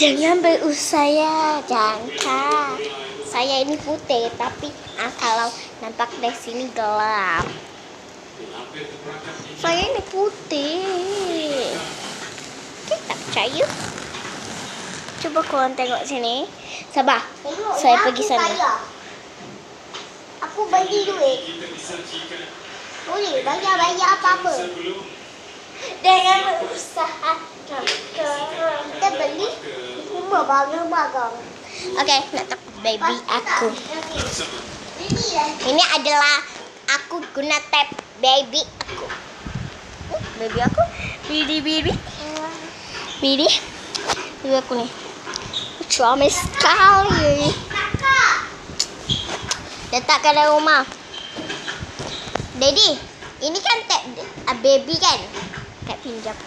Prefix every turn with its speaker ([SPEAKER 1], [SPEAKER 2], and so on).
[SPEAKER 1] Jangan berusaha, jangka. Saya ini putih, tapi kalau nampak dari sini gelap. Saya ini putih. Kita percaya. Coba korang tengok sini. Sabar. Saya pergi sana.
[SPEAKER 2] Aku bagi duit. Boleh bayar apa-apa.
[SPEAKER 1] Jangan berusaha, jangka.
[SPEAKER 2] Kita beli semua barang-barang.
[SPEAKER 1] Okey, nak tak baby aku. Ini adalah aku guna tap baby aku. Baby aku. Baby. Baby aku ni. Comel sekali. Letak kat dalam rumah. Daddy, ini kan tap baby kan? Tap pinjam.